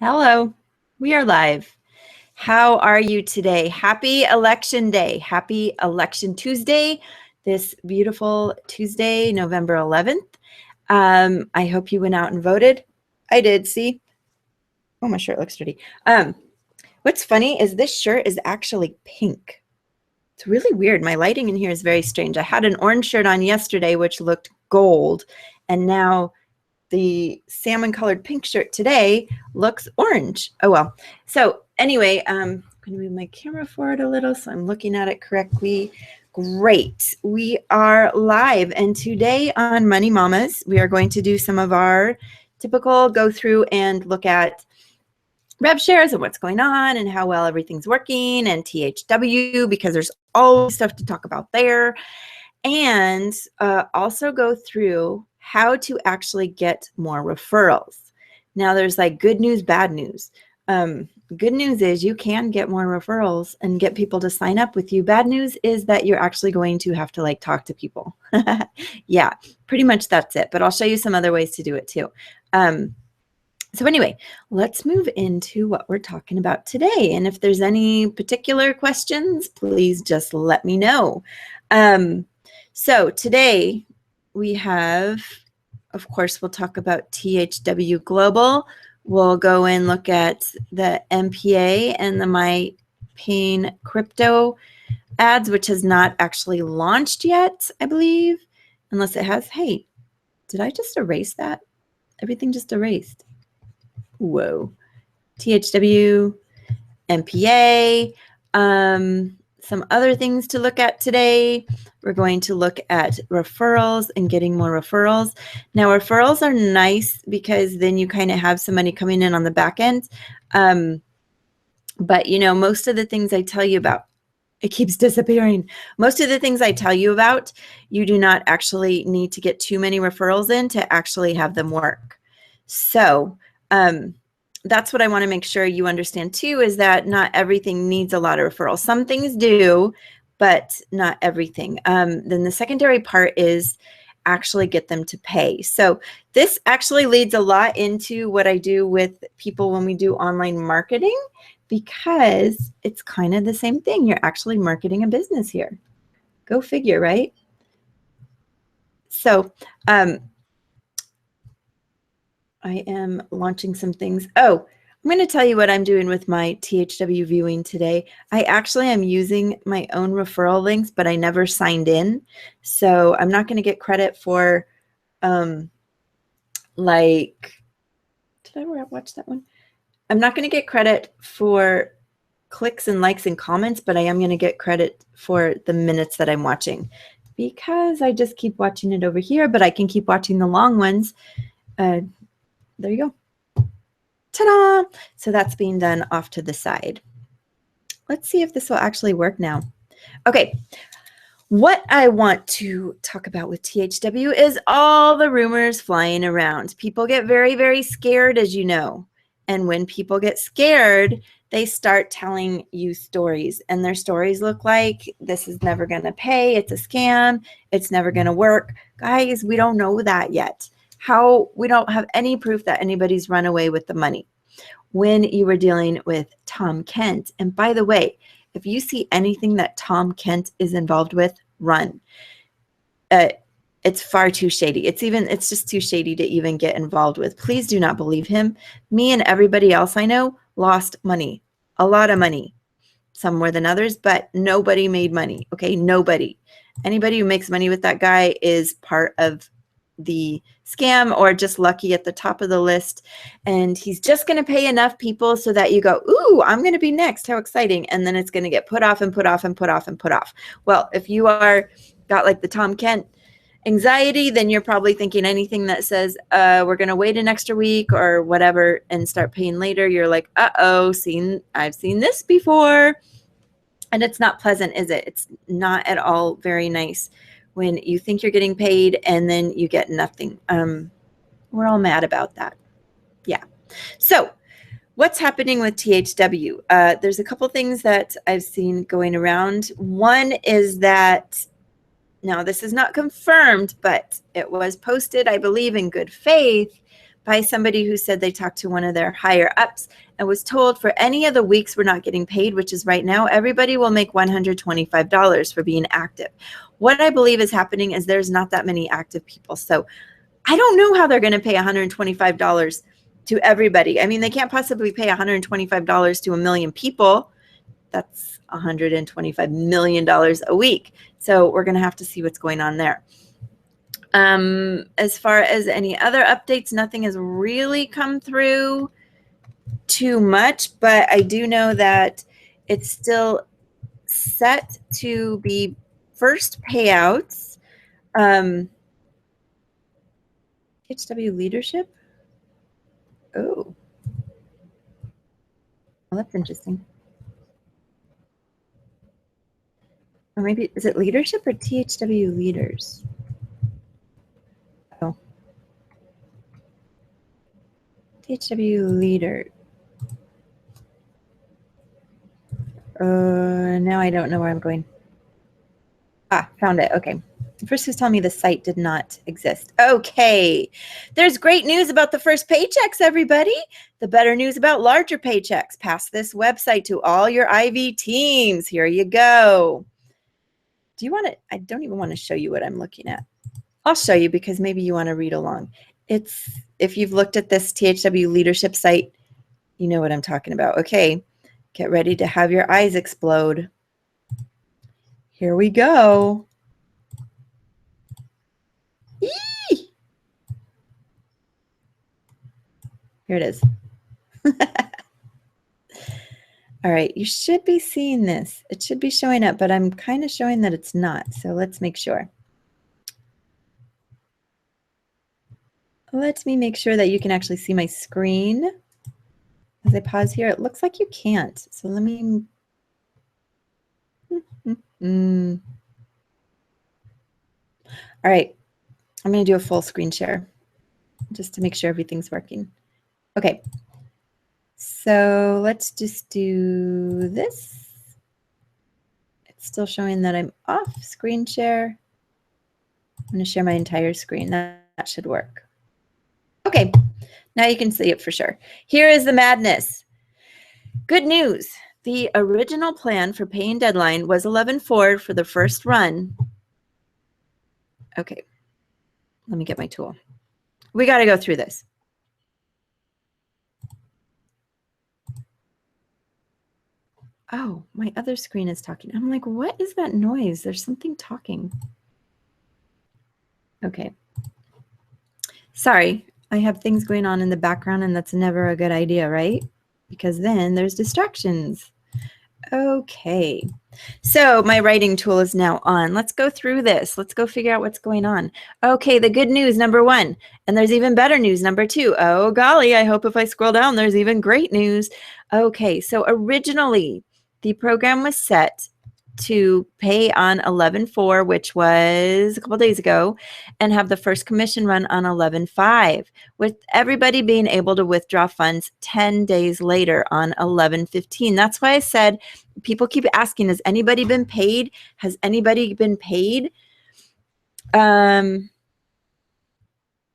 Hello, we are live. How are you today? Happy Election Day. Happy Election Tuesday, this beautiful Tuesday, November 11th. I hope you went out and voted. I did, see? Oh, my shirt looks dirty. What's funny is this shirt is actually pink. It's really weird. My lighting in here is very strange. I had an orange shirt on yesterday, which looked gold, and now the salmon colored pink shirt today looks orange. Oh, well. So anyway, I'm going to move my camera forward a little so I'm looking at it correctly. Great. We are live. And today on Money Mamas, we are going to do some of our typical go through and look at Revshares and what's going on and how well everything's working, and THW, because there's always stuff to talk about there. And also go through how to actually get more referrals. Now there's like good news, bad news. Good news is you can get more referrals and get people to sign up with you. Bad news is that you're actually going to have to like talk to people. Yeah, pretty much that's it. But I'll show you some other ways to do it too. So anyway, let's move into what we're talking about today. And if there's any particular questions, please just let me know. So today we have, of course, we'll talk about THW Global. We'll go and look at the MPCA and the My Pain crypto ads, which has not actually launched yet, I believe, unless it has. Hey, did I just erase that? Everything just erased. Whoa. THW, MPCA, some other things to look at today. We're going to look at referrals and getting more referrals. Now, referrals are nice because then you kind of have some money coming in on the back end. But, you know, most of the things I tell you about, it keeps disappearing. Most of the things I tell you about, you do not actually need to get too many referrals in to actually have them work. So, that's what I want to make sure you understand too, is that not everything needs a lot of referrals. Some things do, but not everything. Then the secondary part is actually get them to pay. So this actually leads a lot into what I do with people when we do online marketing, because it's kind of the same thing. You're actually marketing a business here. Go figure, right? So, I am launching some things. Oh, I'm going to tell you what I'm doing with my THW viewing today. I actually am using my own referral links, but I never signed in. So I'm not going to get credit for, like, did I watch that one? I'm not going to get credit for clicks and likes and comments, but I am going to get credit for the minutes that I'm watching, because I just keep watching it over here, but I can keep watching the long ones. There you go. Ta-da! So that's being done off to the side. Let's see if this will actually work now. Okay. What I want to talk about with THW is all the rumors flying around. People get very, very scared, as you know. And when people get scared, they start telling you stories. And their stories look like, this is never going to pay. It's a scam. It's never going to work. Guys, we don't know that yet. We don't have any proof that anybody's run away with the money. When you were dealing with Tom Kent, and by the way, if you see anything that Tom Kent is involved with, run. It's far too shady. It's just too shady to even get involved with. Please do not believe him. Me and everybody else I know lost money, a lot of money, some more than others, but nobody made money. Okay, nobody. Anybody who makes money with that guy is part of the scam or just lucky at the top of the list, and he's just going to pay enough people so that you go, ooh, I'm going to be next, how exciting, and then it's going to get put off and put off and put off and put off. Well, if you got like the Tom Kent anxiety, then you're probably thinking anything that says we're going to wait an extra week or whatever and start paying later, you're like, uh-oh, I've seen this before. And it's not pleasant, is it? It's not at all very nice when you think you're getting paid and then you get nothing. We're all mad about that. Yeah. So what's happening with THW? There's a couple things that I've seen going around. One is that, now this is not confirmed, but it was posted, I believe, in good faith by somebody who said they talked to one of their higher ups and was told for any of the weeks we're not getting paid, which is right now, everybody will make $125 for being active. What I believe is happening is there's not that many active people. So I don't know how they're going to pay $125 to everybody. I mean, they can't possibly pay $125 to a million people. That's $125 million a week. So we're going to have to see what's going on there. As far as any other updates, nothing has really come through too much, but I do know that it's still set to be first payouts. THW leadership. Oh, well, that's interesting. Or maybe, is it leadership or THW leaders? Oh, THW leader. Now I don't know where I'm going. Ah, found it. Okay. First it was telling me the site did not exist. Okay. There's great news about the first paychecks, everybody. The better news about larger paychecks. Pass this website to all your IV teams. Here you go. Do you want to? I don't even want to show you what I'm looking at. I'll show you because maybe you want to read along. It's, if you've looked at this THW leadership site, you know what I'm talking about. Okay. Get ready to have your eyes explode. Here we go. Eee! Here it is. All right, you should be seeing this. It should be showing up, but I'm kind of showing that it's not. So let's make sure. Let me make sure that you can actually see my screen. As I pause here, it looks like you can't. So let me. All right, I'm going to do a full screen share just to make sure everything's working. Okay, so let's just do this. It's still showing that I'm off screen share. I'm going to share my entire screen. That should work. Okay, now you can see it for sure. Here is the madness. Good news. The original plan for paying deadline was 11/4 for the first run. Okay, let me get my tool. We got to go through this. Oh, my other screen is talking. I'm like, what is that noise? There's something talking. Okay. Sorry, I have things going on in the background, and that's never a good idea, right? Because then there's distractions. Okay. So my writing tool is now on. Let's go through this. Let's go figure out what's going on. Okay, the good news, number one. And there's even better news, number two. Oh, golly, I hope if I scroll down, there's even great news. Okay, so originally, the program was set to pay on 11/4, which was a couple days ago, and have the first commission run on 11/5, with everybody being able to withdraw funds 10 days later on 11/15. That's why I said, people keep asking, has anybody been paid? Has anybody been paid?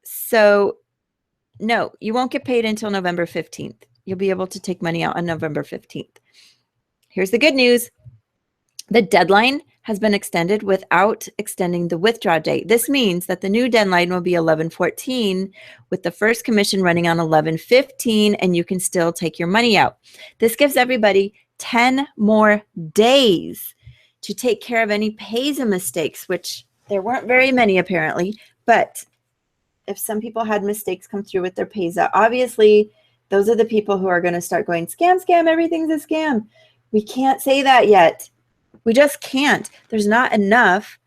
So no, you won't get paid until November 15th. You'll be able to take money out on November 15th. Here's the good news. The deadline has been extended without extending the withdrawal date. This means that the new deadline will be 11/14 with the first commission running on 11/15, and you can still take your money out. This gives everybody 10 more days to take care of any PAYSA mistakes, which there weren't very many apparently, but if some people had mistakes come through with their PAYSA, obviously those are the people who are going to start going, scam, scam, everything's a scam. We can't say that yet. We just can't. There's not enough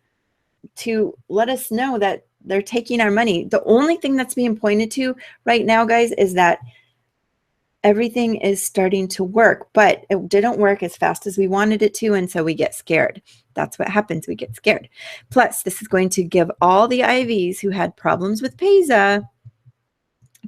to let us know that they're taking our money. The only thing that's being pointed to right now, guys, is that everything is starting to work, but it didn't work as fast as we wanted it to, and so we get scared. That's what happens. We get scared. Plus, this is going to give all the IVs who had problems with PAYSA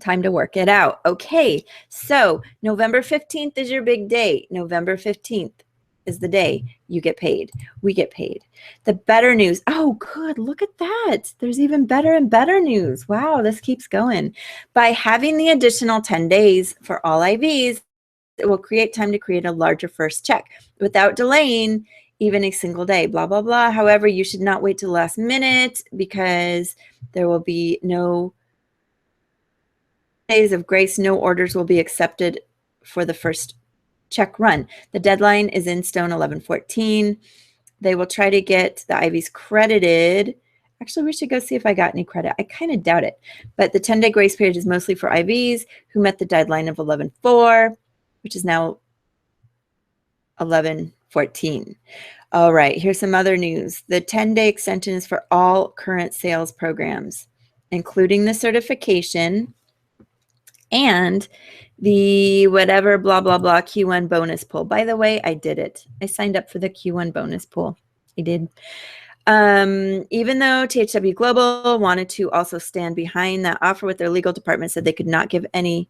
time to work it out. Okay, so November 15th is your big day. November 15th. is the day you get paid. We get paid. The better news. Oh, good. Look at that. There's even better and better news. Wow, this keeps going. By having the additional 10 days for all IVs, it will create time to create a larger first check without delaying even a single day, blah, blah, blah. However, you should not wait till the last minute because there will be no days of grace. No orders will be accepted for the first check run. The deadline is in stone 11/14. They will try to get the IVs credited. Actually, we should go see if I got any credit. I kind of doubt it. But the 10-day grace period is mostly for IVs who met the deadline of 11/4, which is now 11/14. All right, here's some other news. The 10-day extension is for all current sales programs, including the certification and the whatever blah, blah, blah Q1 bonus pool. By the way, I did it. I signed up for the Q1 bonus pool. I did. Even though THW Global wanted to also stand behind that offer with their legal department, said they could not give any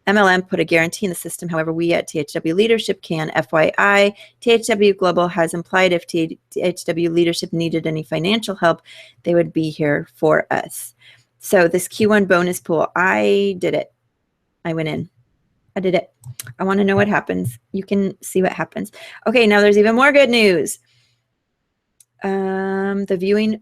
MLM put a guarantee in the system. However, we at THW Leadership can. FYI, THW Global has implied if THW Leadership needed any financial help, they would be here for us. So this Q1 bonus pool, I did it. I went in. I did it. I want to know what happens. You can see what happens. Okay, now there's even more good news. The viewing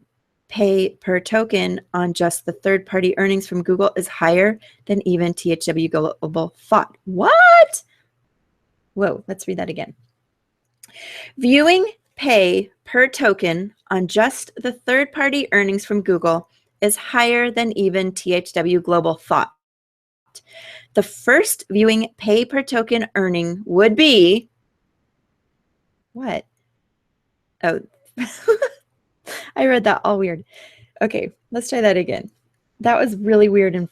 pay per token on just the third-party earnings from Google is higher than even THW Global thought. What? Whoa, let's read that again. Viewing pay per token on just the third-party earnings from Google is higher than even THW Global thought. The first viewing pay per token earning would be what? Oh, I read that all weird. Okay, let's try that again. That was really weird and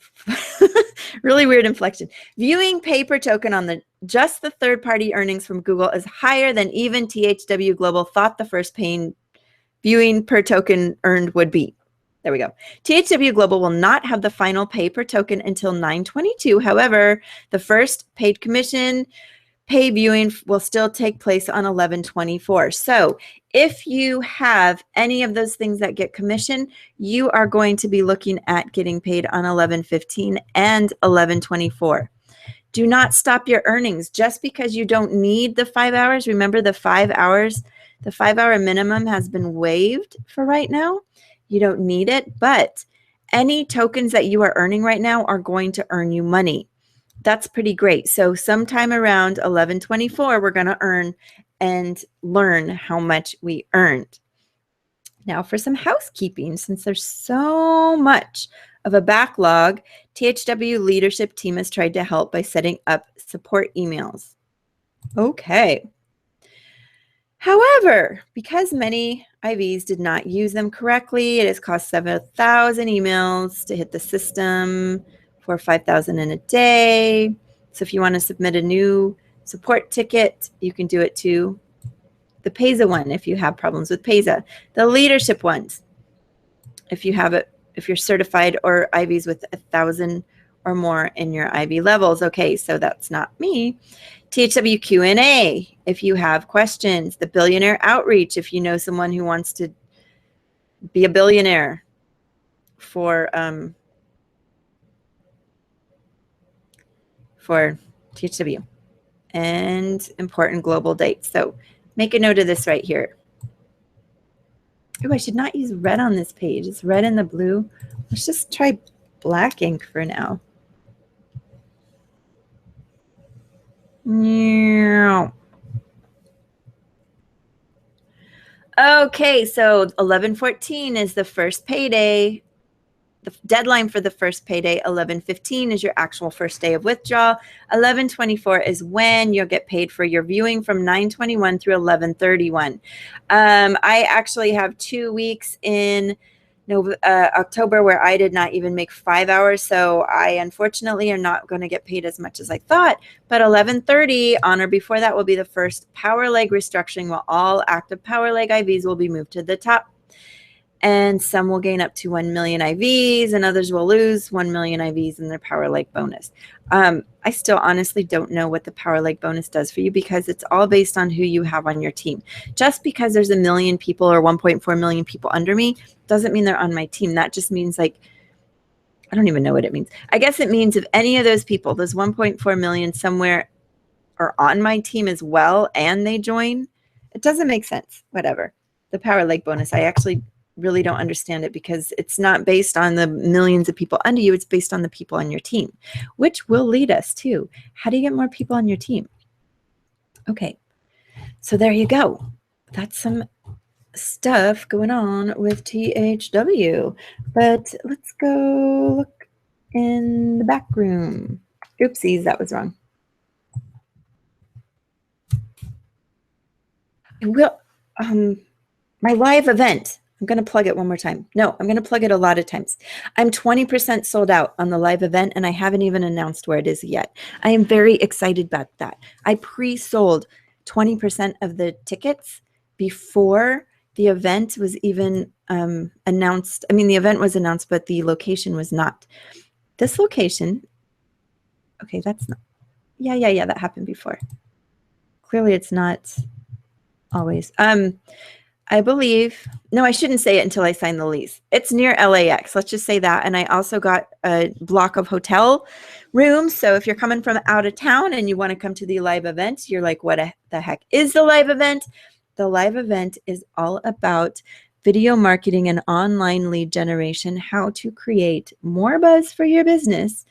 really weird inflection. Viewing pay per token on just the third-party earnings from Google is higher than even THW Global thought the first paying viewing per token earned would be. There we go. THW Global will not have the final pay per token until 9/22. However, the first paid commission pay viewing will still take place on 11/24. So if you have any of those things that get commission, you are going to be looking at getting paid on 11/15 and 11/24. Do not stop your earnings just because you don't need the 5 hours. Remember the 5 hours, the 5-hour minimum has been waived for right now. You don't need it, but any tokens that you are earning right now are going to earn you money. That's pretty great. So sometime around 11/24, we're going to earn and learn how much we earned. Now for some housekeeping, since there's so much of a backlog, THW leadership team has tried to help by setting up support emails. Okay. However, because many IVs did not use them correctly, it has cost 7,000 emails to hit the system for 5,000 in a day. So if you want to submit a new support ticket, you can do it to the PESA one if you have problems with PESA. The leadership ones, if you have it, if you're certified or IVs with 1,000 or more in your IV levels. Okay, so that's not me. THW Q&A, if you have questions. The billionaire outreach, if you know someone who wants to be a billionaire for THW, and important global dates. So make a note of this right here. Oh, I should not use red on this page. It's red and the blue. Let's just try black ink for now. Okay, so 11/14 is the first payday. The deadline for the first payday. 11/15 is your actual first day of withdrawal. 11/24 is when you'll get paid for your viewing from 9/21 through 11/31. I actually have 2 weeks in October where I did not even make 5 hours, so I unfortunately am not going to get paid as much as I thought. But 11/30 on or before that will be the first power leg restructuring, while all active power leg IVs will be moved to the top. and some will gain up to 1 million IVs, and others will lose 1 million IVs in their Power Leg bonus. I still honestly don't know what the Power Leg bonus does for you, because it's all based on who you have on your team. Just because there's 1 million people or 1.4 million people under me doesn't mean they're on my team. That just means, like, I don't even know what it means. I guess it means if any of those people, those 1.4 million somewhere, are on my team as well and they join, it doesn't make sense. Whatever. The Power Leg bonus, I actually really don't understand it, because it's not based on the millions of people under you. It's based on the people on your team, which will lead us to, how do you get more people on your team? Okay, so there you go. That's some stuff going on with THW. But let's go look in the back room. Oopsies, that was wrong. Well, my live event, I'm going to plug it one more time. No, I'm going to plug it a lot of times. I'm 20% sold out on the live event, and I haven't even announced where it is yet. I am very excited about that. I pre-sold 20% of the tickets before the event was even announced. I mean, the event was announced, but the location was not. This location, okay, that's not, yeah, that happened before. Clearly it's not always. I believe, no, I shouldn't say it until I sign the lease. It's near LAX. Let's just say that. And I also got a block of hotel rooms. So if you're coming from out of town and you want to come to the live event, you're like, what the heck is the live event? The live event is all about video marketing and online lead generation, how to create more buzz for your business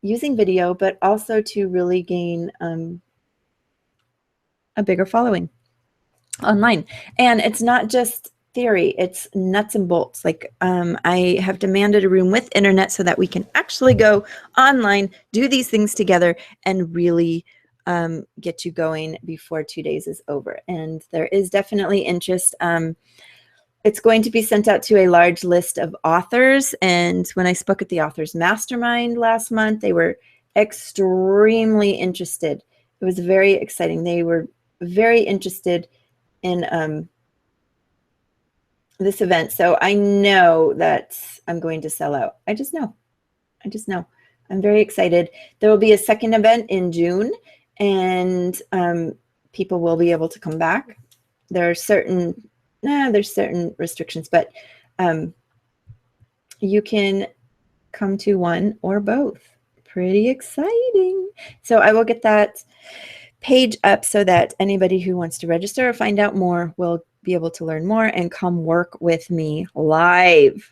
using video, but also to really gain a bigger following online. And it's not just theory, it's nuts and bolts. Like I have demanded a room with internet so that we can actually go online, do these things together, and really get you going before 2 days is over. And there is definitely interest. It's going to be sent out to a large list of authors. And when I spoke at the Authors Mastermind last month, they were extremely interested. It was very exciting. They were very interested in this event. So I know that I'm going to sell out. I just know. I'm very excited. There will be a second event in June, and people will be able to come back. There's certain restrictions, but you can come to one or both. Pretty exciting. So I will get that page up so that anybody who wants to register or find out more will be able to learn more and come work with me live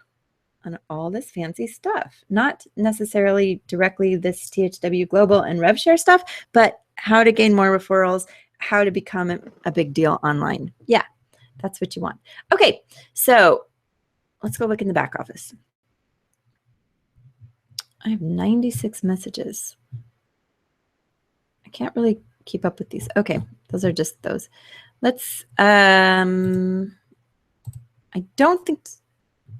on all this fancy stuff. Not necessarily directly this THW Global and Revshare stuff, but how to gain more referrals, how to become a big deal online. Yeah, that's what you want. Okay, so let's go look in the back office. I have 96 messages. I can't really keep up with these. Okay, those are just those. Let's, I don't think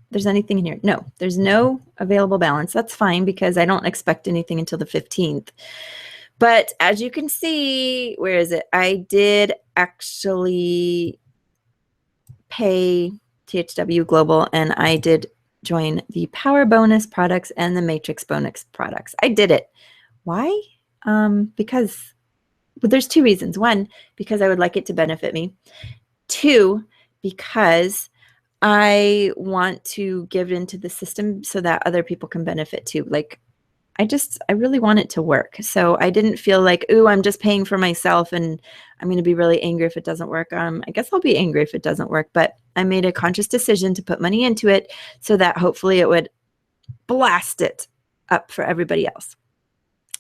there's anything in here. No, there's no available balance. That's fine, because I don't expect anything until the 15th. But as you can see, where is it? I did actually pay THW Global, and I did join the Power Bonus products and the Matrix Bonus products. I did it. Why? Because there's two reasons. One, because I would like it to benefit me. Two, because I want to give into the system so that other people can benefit too. Like, I really want it to work. So I didn't feel like, ooh, I'm just paying for myself and I'm going to be really angry if it doesn't work. I guess I'll be angry if it doesn't work, but I made a conscious decision to put money into it so that hopefully it would blast it up for everybody else,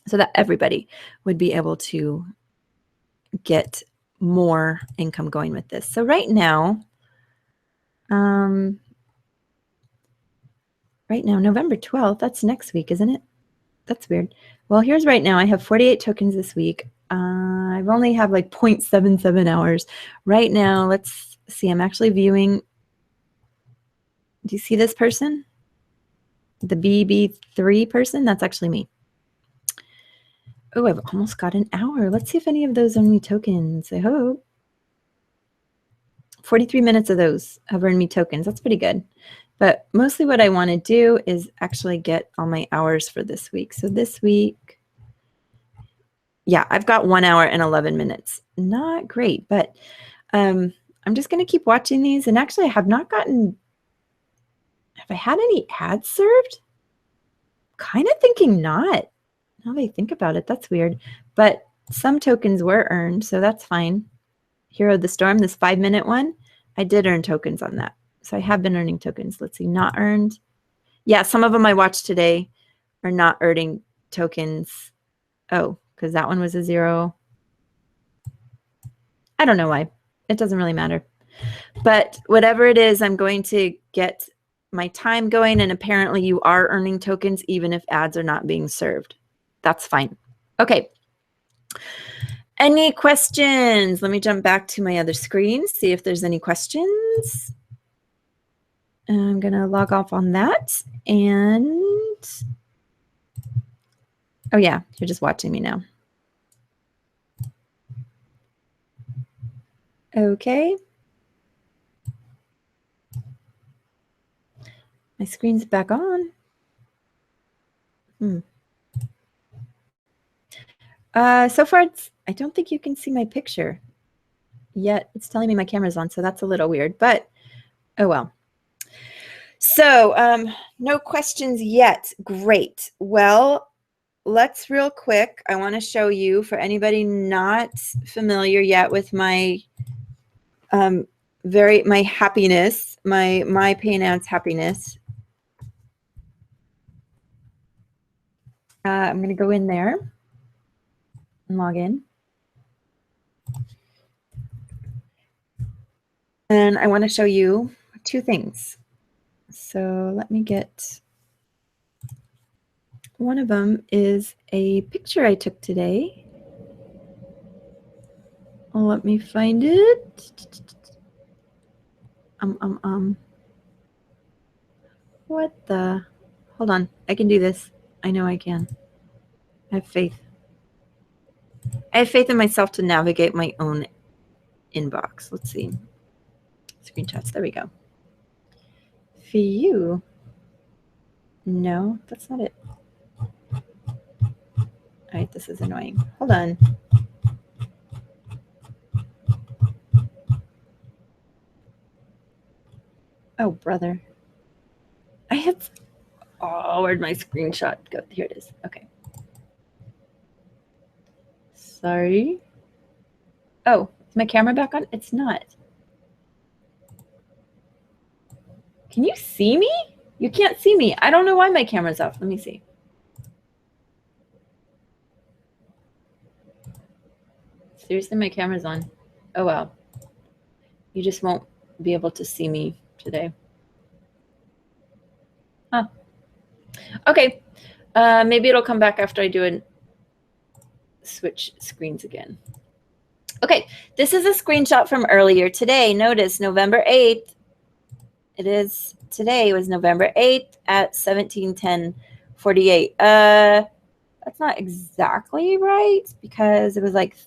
so that everybody would be able to get more income going with this. So right now, November 12th, that's next week, isn't it? That's weird. Well, here's right now. I have 48 tokens this week. I've only have like 0.77 hours. Right now, let's see. I'm actually viewing. Do you see this person? The BB3 person? That's actually me. Oh, I've almost got an hour. Let's see if any of those are new tokens. I hope. 43 minutes of those have earned me tokens. That's pretty good. But mostly what I want to do is actually get all my hours for this week. So this week, yeah, I've got 1 hour and 11 minutes. Not great, but I'm just going to keep watching these. And actually, I have not gotten, have I had any ads served? Kind of thinking not. Now that I think about it, that's weird. But some tokens were earned, so that's fine. Hero of the Storm, this 5-minute one, I did earn tokens on that. So I have been earning tokens. Let's see, not earned. Yeah, some of them I watched today are not earning tokens. Oh, because that one was a 0. I don't know why. It doesn't really matter. But whatever it is, I'm going to get my time going, and apparently you are earning tokens even if ads are not being served. That's fine. Okay. Any questions? Let me jump back to my other screen, see if there's any questions. I'm going to log off on that. And oh yeah, you're just watching me now. Okay. My screen's back on. So far, I don't think you can see my picture yet. It's telling me my camera's on, so that's a little weird, but oh well. So no questions yet. Great. Well, let's real quick. I want to show you, for anybody not familiar yet with my my happiness, my Pay and Ads happiness. I'm going to go in there and log in. And I want to show you 2 things. So let me get, one of them is a picture I took today. Let me find it. What the? Hold on. I can do this. I know I can. I have faith. I have faith in myself to navigate my own inbox. Let's see. Screenshots. There we go. Phew. No, that's not it. All right, this is annoying. Hold on. Oh, brother. I have, oh, where'd my screenshot go? Here it is. Okay. Sorry. Oh, is my camera back on? It's not. Can you see me? You can't see me. I don't know why my camera's off. Let me see. Seriously, my camera's on. Oh, wow. You just won't be able to see me today. Huh. Okay. Maybe it'll come back after I do a switch screens again. Okay. This is a screenshot from earlier today. Notice November 8th. It is today. It was November 8th at 17:10:48. That's not exactly right because it was like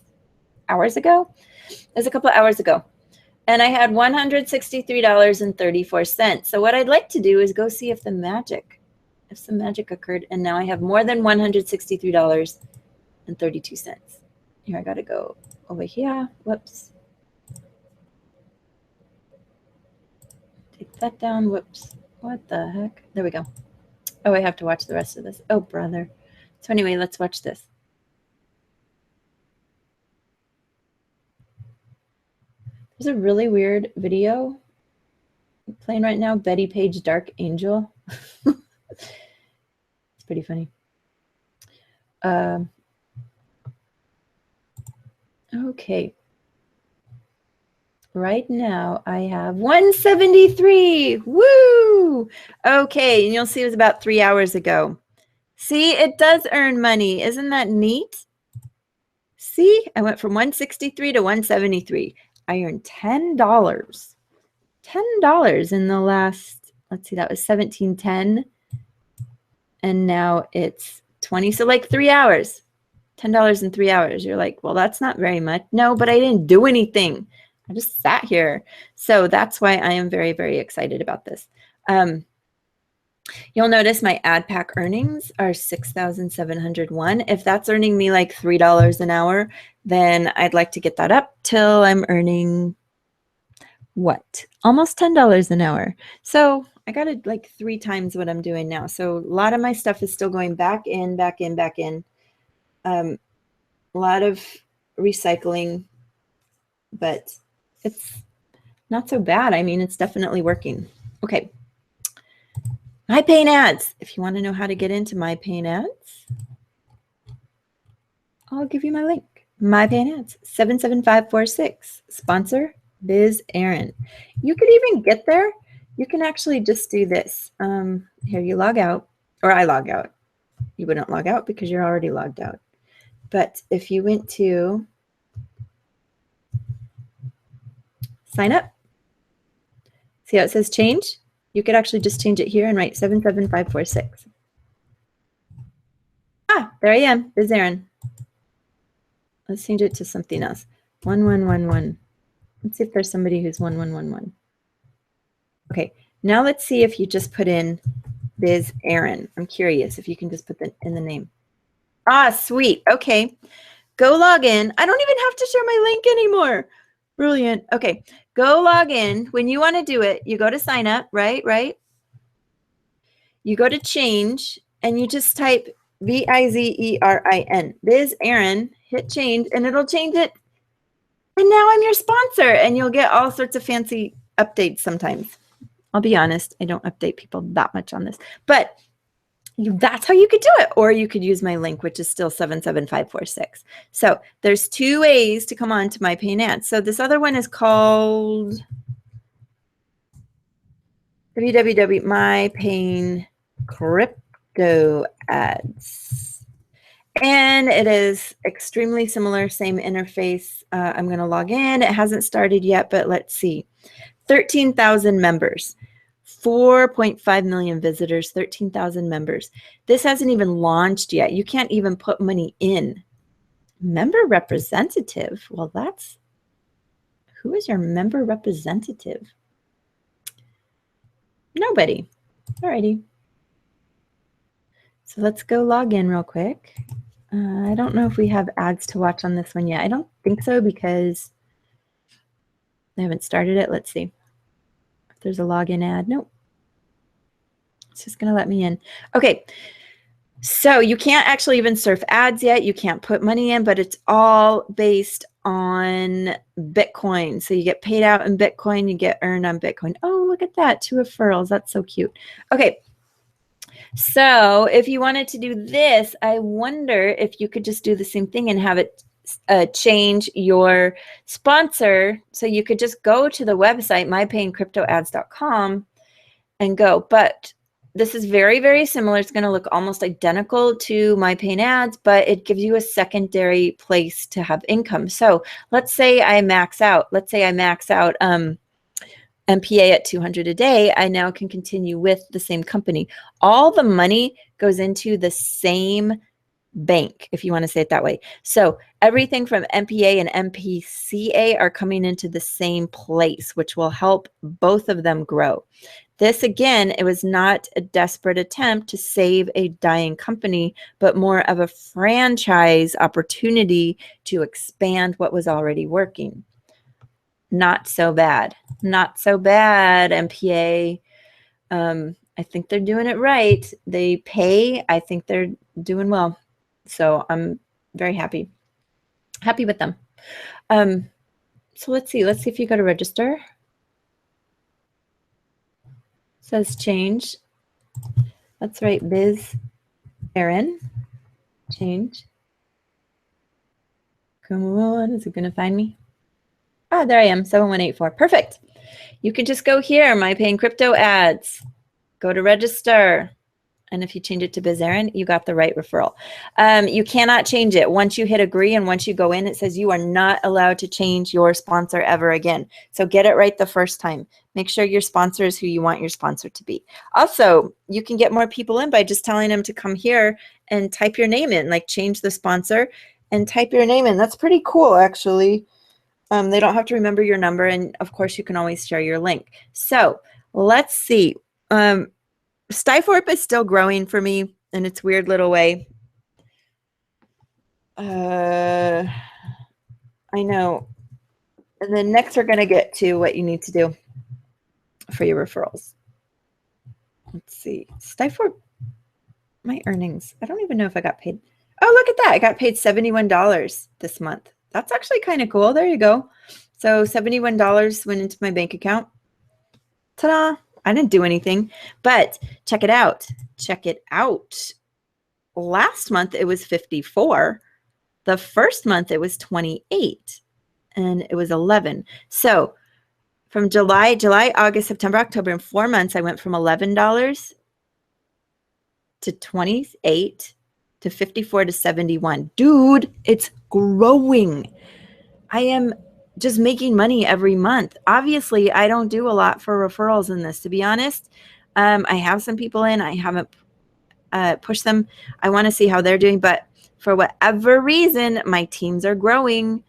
hours ago. It was a couple of hours ago. And I had $163.34. So what I'd like to do is go see if some magic occurred. And now I have more than $163.32. Here, I got to go over here. Whoops. Take that down. Whoops. What the heck? There we go. Oh, I have to watch the rest of this. Oh, brother. So anyway, let's watch this. There's a really weird video playing right now. Betty Page, Dark Angel. It's pretty funny. Okay. Right now I have 173. Woo! Okay, and you'll see it was about 3 hours ago. See, it does earn money. Isn't that neat? See, I went from 163 to 173. I earned $10. $10 in the last, let's see, that was 17:10. And now it's 20. So like 3 hours. $10 in 3 hours. You're like, well, that's not very much. No, but I didn't do anything. I just sat here. So that's why I am very, very excited about this. You'll notice my ad pack earnings are 6,701. If that's earning me like $3 an hour, then I'd like to get that up till I'm earning what? Almost $10 an hour. So I got it like 3 times what I'm doing now. So a lot of my stuff is still going back in, back in, back in. A lot of recycling, but it's not so bad. I mean, it's definitely working. Okay. My paying ads. If you want to know how to get into my paying ads, I'll give you my link. My paying ads, 77546. Sponsor, Biz Aaron. You could even get there. You can actually just do this. Here, you log out, or I log out. You wouldn't log out because you're already logged out. But if you went to sign up, see how it says change? You could actually just change it here and write 77546. Ah, there I am. Biz Aaron. Let's change it to something else. 1111. Let's see if there's somebody who's 1111. Okay, now let's see if you just put in Biz Aaron. I'm curious if you can just put that in the name. Ah, sweet. Okay, go log in. I don't even have to share my link anymore. Brilliant. Okay, go log in. When you want to do it, you go to sign up, right? You go to change, and you just type Bizerin, Biz Aaron, hit change, and it'll change it. And now I'm your sponsor, and you'll get all sorts of fancy updates sometimes. I'll be honest, I don't update people that much on this, but that's how you could do it. Or you could use my link, which is still 77546. So there's 2 ways to come on to my paying ads. So this other one is called www My Paying Crypto Ads. And it is extremely similar, same interface. I'm going to log in. It hasn't started yet, but let's see. 13,000 members, 4.5 million visitors, 13,000 members. This hasn't even launched yet. You can't even put money in. Member representative. Well, who is your member representative? Nobody. Alrighty. So let's go log in real quick. I don't know if we have ads to watch on this one yet. I don't think so because I haven't started it. Let's see if there's a login ad. Nope. It's just going to let me in. Okay. So you can't actually even surf ads yet. You can't put money in, but it's all based on Bitcoin. So you get paid out in Bitcoin. You get earned on Bitcoin. Oh, look at that. 2 referrals. That's so cute. Okay. So if you wanted to do this, I wonder if you could just do the same thing and have it change your sponsor. So you could just go to the website, mypayingcryptoads.com, and go. But this is very, very similar. It's going to look almost identical to My Paying Ads, but it gives you a secondary place to have income. So let's say I max out. Let's say I max out MPA at 200 a day. I now can continue with the same company. All the money goes into the same bank, if you want to say it that way. So everything from MPA and MPCA are coming into the same place, which will help both of them grow. This, again, it was not a desperate attempt to save a dying company, but more of a franchise opportunity to expand what was already working. Not so bad. Not so bad, MPA. I think they're doing it right. They pay. I think they're doing well. So I'm very happy with them. So let's see. Let's see if you go to register. Says change. Let's write Biz Aaron. Change. Come on. Is it going to find me? Ah, there I am. 7184. Perfect. You can just go here. My Paying Crypto Ads. Go to register. And if you change it to Biz Aaron, you got the right referral. You cannot change it. Once you hit agree and once you go in, it says you are not allowed to change your sponsor ever again. So get it right the first time. Make sure your sponsor is who you want your sponsor to be. Also, you can get more people in by just telling them to come here and type your name in, like change the sponsor and type your name in. That's pretty cool, actually. They don't have to remember your number. And of course, you can always share your link. So let's see. Stiflorp is still growing for me in its weird little way. I know. And then next, we're going to get to what you need to do for your referrals. Let's see. Stiflorp, my earnings. I don't even know if I got paid. Oh, look at that. I got paid $71 this month. That's actually kind of cool. There you go. So $71 went into my bank account. Ta-da. I didn't do anything, but check it out. Check it out. Last month, it was 54. The first month, it was 28. And it was 11. So from July, August, September, October, in 4 months, I went from $11 to 28 to 54 to 71. Dude, it's growing. I am just making money every month. Obviously, I don't do a lot for referrals in this, to be honest. I have some people in. I haven't pushed them. I want to see how they're doing. But for whatever reason, my teams are growing.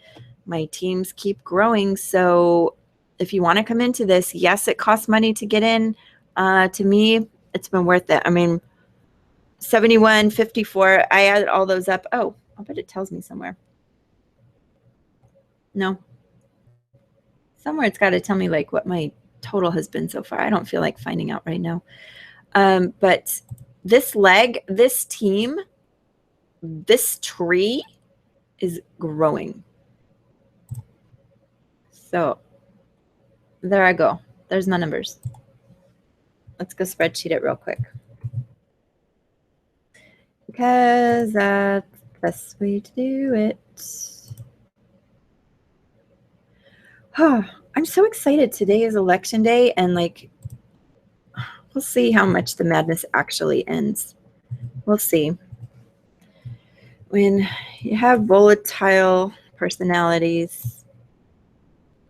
My teams keep growing. So if you want to come into this, yes, it costs money to get in. To me, it's been worth it. I mean, 71, 54, I added all those up. Oh, I'll bet it tells me somewhere. No. Somewhere it's got to tell me like what my total has been so far. I don't feel like finding out right now. But this leg, this team, this tree is growing. So there I go. There's my numbers. Let's go spreadsheet it real quick. Because that's the best way to do it. Oh, I'm so excited. Today is election day, and like, we'll see how much the madness actually ends. We'll see. When you have volatile personalities,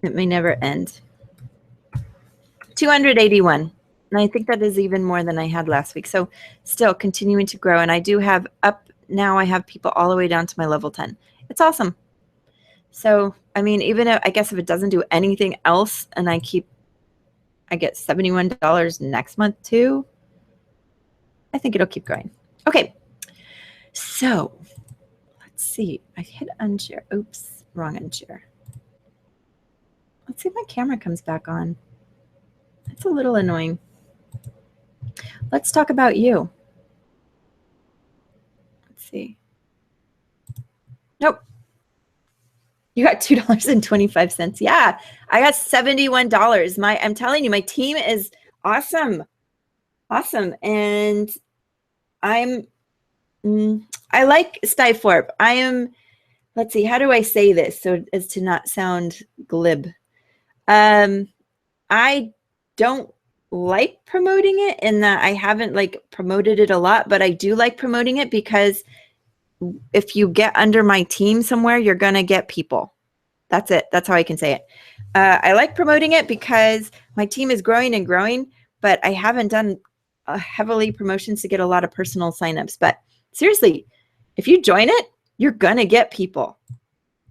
it may never end. 281. And I think that is even more than I had last week. So still continuing to grow. And I do have up now, I have people all the way down to my level 10. It's awesome. So, I mean, even if, I guess if it doesn't do anything else and I get $71 next month too, I think it'll keep growing. Okay. So let's see. I hit unshare. Oops, wrong unshare. Let's see if my camera comes back on. It's a little annoying. Let's talk about you. Let's see. Nope. You got $2.25. Yeah, I got $71. I'm telling you, my team is awesome. Awesome. And I like Stiflorp. Let's see, how do I say this so as to not sound glib? I don't like promoting it in that I haven't like promoted it a lot, but I do like promoting it because if you get under my team somewhere, you're going to get people. That's it. That's how I can say it. I like promoting it because my team is growing and growing, but I haven't done heavily promotions to get a lot of personal signups. But seriously, if you join it, you're going to get people.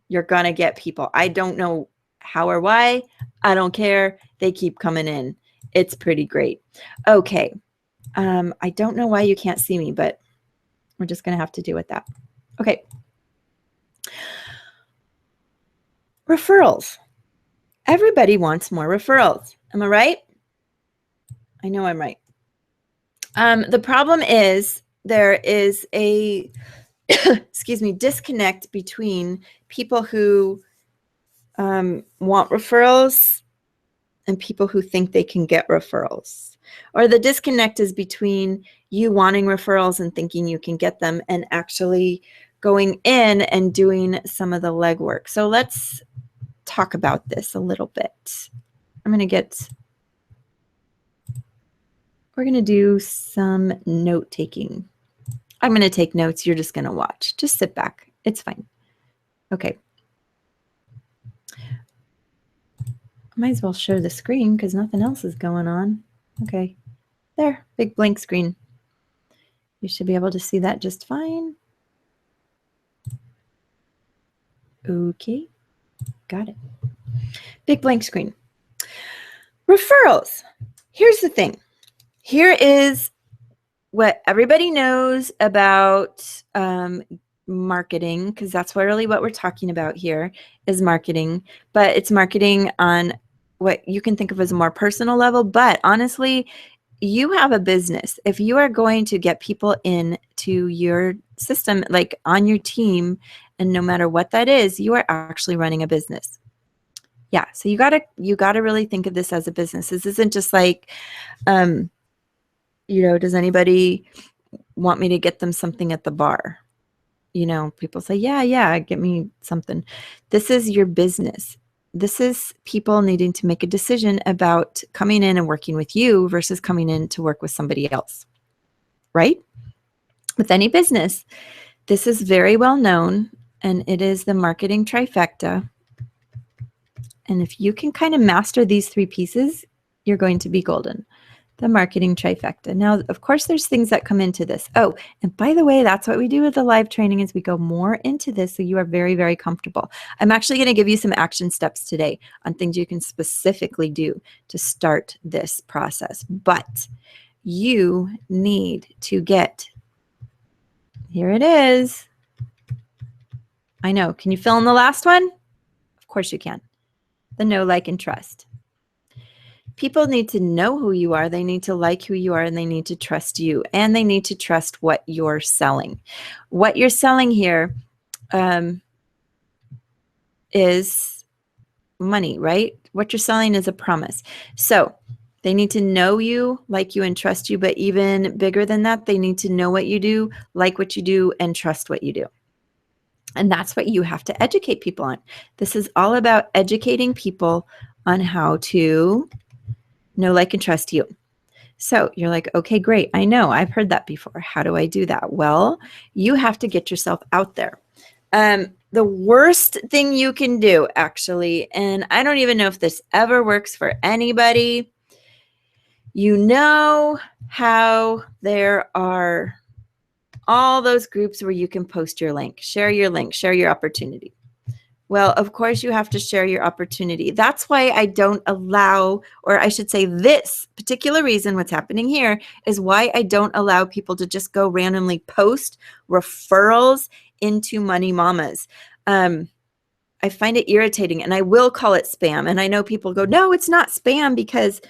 You're going to get people. I don't know how or why. I don't care. They keep coming in. It's pretty great. Okay. I don't know why you can't see me, but we're just going to have to deal with that. Okay. Referrals. Everybody wants more referrals. Am I right? I know I'm right. The problem is there is a, excuse me, disconnect between people who want referrals and people who think they can get referrals. Or the disconnect is between you wanting referrals and thinking you can get them and actually going in and doing some of the legwork. So let's talk about this a little bit. We're going to do some note taking. I'm going to take notes. You're just going to watch. Just sit back. It's fine. Okay. I might as well share the screen because nothing else is going on. Okay. There, big blank screen. You should be able to see that just fine. Okay. Got it. Big blank screen. Referrals. Here's the thing. Here is what everybody knows about marketing, because that's really what we're talking about here is marketing, but it's marketing on what you can think of as a more personal level. But honestly, you have a business. If you are going to get people into your system, like on your team, and no matter what that is, you are actually running a business. Yeah, so you gotta really think of this as a business. This isn't just like, does anybody want me to get them something at the bar? People say, yeah, get me something. This is your business. This is people needing to make a decision about coming in and working with you versus coming in to work with somebody else, right? With any business, this is very well known, and it is the marketing trifecta. And if you can kind of master these three pieces, you're going to be golden. The marketing trifecta. Now, of course, there's things that come into this. Oh, and by the way, that's what we do with the live training is we go more into this so you are very, very comfortable. I'm actually going to give you some action steps today on things you can specifically do to start this process. But you need to get, here it is. I know. Can you fill in the last one? Of course you can. The know, like, and trust. People need to know who you are, they need to like who you are, and they need to trust you, and they need to trust what you're selling. What you're selling here is money, right? What you're selling is a promise. So they need to know you, like you, and trust you, but even bigger than that, they need to know what you do, like what you do, and trust what you do. And that's what you have to educate people on. This is all about educating people on how to know, like, and trust you. So you're like, okay, great. I know I've heard that before. How do I do that? Well, you have to get yourself out there. The worst thing you can do, actually, and I don't even know if this ever works for anybody, how there are all those groups where you can post your link, share your opportunity. Well, of course, you have to share your opportunity. That's why I don't allow, or I should say this particular reason, what's happening here is why I don't allow people to just go randomly post referrals into Money Mamas. I find it irritating, and I will call it spam. And I know people go, no, it's not spam because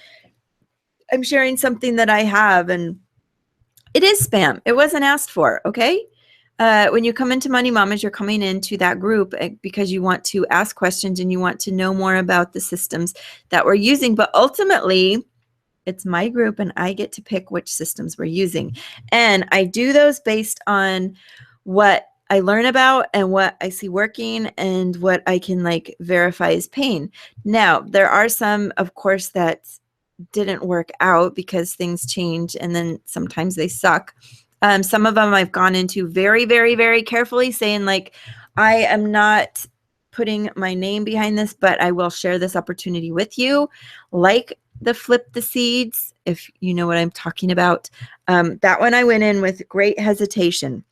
I'm sharing something that I have, and it is spam. It wasn't asked for, okay? When you come into Money Mamas, you're coming into that group because you want to ask questions and you want to know more about the systems that we're using. But ultimately, it's my group and I get to pick which systems we're using. And I do those based on what I learn about and what I see working and what I can verify as pain. Now, there are some, of course, that didn't work out because things change and then sometimes they suck. Some of them I've gone into very, very, very carefully saying I am not putting my name behind this, but I will share this opportunity with you. Like the Flip the Seeds, if you know what I'm talking about. That one I went in with great hesitation